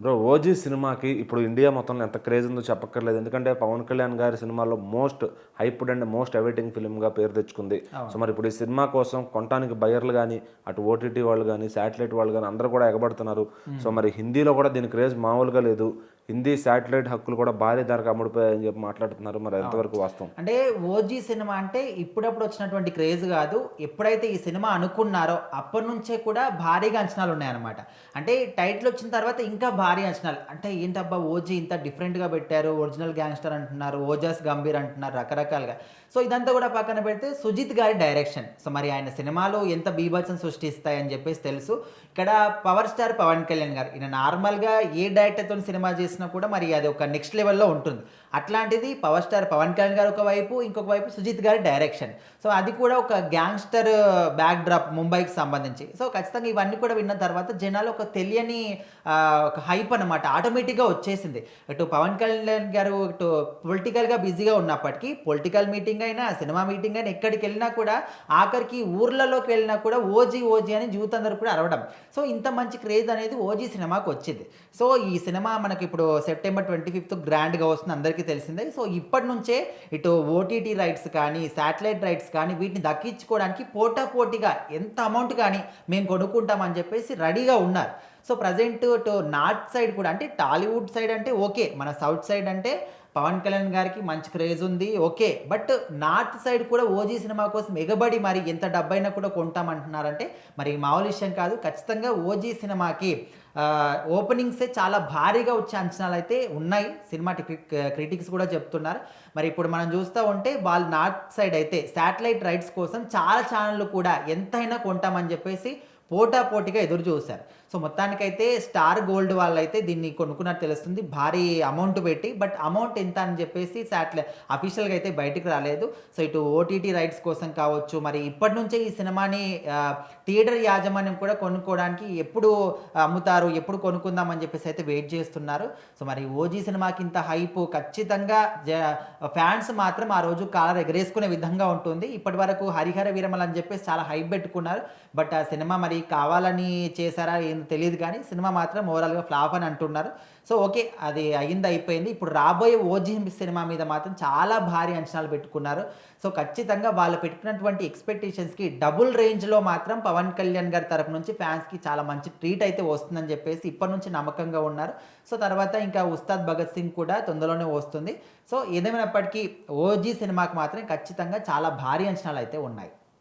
Bro 'OG' సినిమాకి ఇప్పుడు India మొత్తంలో ఎంత క్రేజ్ ఉందో చెప్పక్కర్లేదు. ఎందుకంటే పవన్ కళ్యాణ్ గారి సినిమాలో most hyped and most awaiting ఫిల్మ్‌గా పేరు తెచ్చుకుంది. సో మరి ఇప్పుడు ఈ సినిమా కోసం కొనటానికి బయ్యర్లు గాని, అటు ఓటీటీ వాళ్ళు గాని, శాటిలైట్ వాళ్ళు గాని అందరూ కూడా ఎగబడుతున్నారు. సో మరి హిందీలో కూడా దీని క్రేజ్ మామూలుగా లేదు. హిందీ శాటిలైట్ హక్కులు కూడా భారీ ధరకు అమ్ముడుపోయాయని చెప్పి మాట్లాడుతున్నారు. మరి ఎంతవరకు వాస్తవం? అంటే 'ఓజీ' సినిమా అంటే ఇప్పుడప్పుడు వచ్చినటువంటి క్రేజ్ కాదు. ఎప్పుడైతే ఈ సినిమా అనుకున్నారో అప్పటి నుంచే కూడా భారీగా అంచనాలు ఉన్నాయన్నమాట. అంటే టైటిల్ వచ్చిన తర్వాత ఇంకా భారీ అంచనాలు. అంటే ఏంటబ్బా 'ఓజీ' ఇంత డిఫరెంట్‌గా పెట్టారు. ఒరిజినల్ గ్యాంగ్‌స్టర్ అంటున్నారు. ఓజాస్ గంభీర్ అంటున్నారు రకరకాలుగా. సో ఇదంతా కూడా పక్కన పెడితే సుజిత్ గారి డైరెక్షన్. సో మరి ఆయన సినిమాలు ఎంత బీభత్సం సృష్టిస్తాయని చెప్పేసి తెలుసు. ఇక్కడ పవర్ స్టార్ పవన్ కళ్యాణ్ గారు ఈయన నార్మల్‌గా ఏ డైరెక్టర్‌తో సినిమా చేసినా కూడా మరి అది ఒక నెక్స్ట్ లెవెల్‌లో ఉంటుంది. అట్లాంటిది పవర్ స్టార్ పవన్ కళ్యాణ్ గారు ఒకవైపు, ఇంకొక వైపు సుజిత్ గారి డైరెక్షన్. సో అది కూడా ఒక గ్యాంగ్‌స్టర్ బ్యాక్ డ్రాప్ ముంబైకి సంబంధించి. సో ఖచ్చితంగా ఇవన్నీ కూడా విన్న తర్వాత జనాలు ఒక తెలియని ఒక హైప్ అనమాట ఆటోమేటిక్‌గా వచ్చేసింది. ఇటు పవన్ కళ్యాణ్ గారు ఇటు పొలిటికల్‌గా బిజీగా ఉన్నప్పటికీ పొలిటికల్ మీటింగ్ అయినా, సినిమా మీటింగ్ అయినా ఎక్కడికెళ్ళినా కూడా ఆఖరికి ఊర్లలోకి వెళ్ళినా కూడా ఓజీ ఓజీ అని యూత్ అందరూ కూడా అరవడం. సో ఇంత మంచి క్రేజ్ అనేది ఓజీ సినిమాకి వచ్చింది. సో ఈ సినిమా మనకి ఇప్పుడు సెప్టెంబర్ 25th గ్రాండ్‌గా వస్తుంది అందరికీ తెలిసిందే. సో ఇప్పటి నుంచే ఇటు ఓటీటీ రైట్స్ కానీ, శాటిలైట్ రైట్స్ కానీ వీటిని దక్కించుకోవడానికి పోటాపోటీగా ఎంత అమౌంట్ కానీ మేము కొనుక్కుంటామని చెప్పేసి రెడీగా ఉన్నారు. సో ప్రజెంట్ ఇటు నార్త్ సైడ్ కూడా అంటే టాలీవుడ్ సైడ్ అంటే ఓకే. మన సౌత్ సైడ్ అంటే పవన్ కళ్యాణ్ గారికి మంచి క్రేజ్ ఉంది ఓకే. బట్ నార్త్ సైడ్ కూడా ఓజీ సినిమా కోసం ఎగబడి మరి ఎంత డబ్బైనా కూడా కొంటామంటున్నారంటే మరి మామూలు విషయం కాదు. ఖచ్చితంగా ఓజీ సినిమాకి ఓపెనింగ్సే చాలా భారీగా వచ్చే అంచనాలు అయితే ఉన్నాయి. సినిమా క్రిటిక్స్ కూడా చెప్తున్నారు. మరి ఇప్పుడు మనం చూస్తూ ఉంటే వాళ్ళు నార్త్ సైడ్ అయితే శాటిలైట్ రైట్స్ కోసం చాలా ఛానళ్ళు కూడా ఎంతైనా కొంటామని చెప్పేసి పోటాపోటీగా ఎదురు చూశారు. సో మొత్తానికైతే స్టార్ గోల్డ్ వాళ్ళైతే దీన్ని కొనుక్కున్నట్టు తెలుస్తుంది భారీ అమౌంట్ పెట్టి. బట్ అమౌంట్ ఎంత అని చెప్పేసి అఫీషియల్గా అయితే బయటికి రాలేదు. సో ఇటు ఓటీటీ రైట్స్ కోసం కావచ్చు, మరి ఇప్పటి నుంచే ఈ సినిమాని థియేటర్ యాజమాన్యం కూడా కొనుక్కోవడానికి ఎప్పుడు అమ్ముతారు, ఎప్పుడు కొనుక్కుందామని చెప్పేసి అయితే వెయిట్ చేస్తున్నారు. సో మరి ఓజీ సినిమాకి ఇంత హైప్ ఖచ్చితంగా ఫ్యాన్స్ మాత్రం ఆ రోజు కాలర్ ఎగరేసుకునే విధంగా ఉంటుంది. ఇప్పటి వరకు హరిహర వీరమల్ అని చెప్పేసి చాలా హైప్ పెట్టుకున్నారు. బట్ ఆ సినిమా మరి కావాలని చేశారా ఏం తెలియదు కానీ సినిమా మాత్రం ఓవరాల్గా ఫ్లాప్ అని అంటున్నారు. సో ఓకే, అది అయిపోయింది. ఇప్పుడు రాబోయే ఓజీ సినిమా మీద మాత్రం చాలా భారీ అంచనాలు పెట్టుకున్నారు. సో ఖచ్చితంగా వాళ్ళు పెట్టుకున్నటువంటి ఎక్స్పెక్టేషన్స్కి డబుల్ రేంజ్లో మాత్రం పవన్ కళ్యాణ్ గారి తరపు నుంచి ఫ్యాన్స్కి చాలా మంచి ట్రీట్ అయితే వస్తుందని చెప్పేసి ఇప్పటి నుంచి నమ్మకంగా ఉన్నారు. సో తర్వాత ఇంకా ఉస్తాద్ భగత్ సింగ్ కూడా తొందరలోనే వస్తుంది. సో ఏదేమైనప్పటికీ ఓజీ సినిమాకి మాత్రం ఖచ్చితంగా చాలా భారీ అంచనాలు అయితే ఉన్నాయి.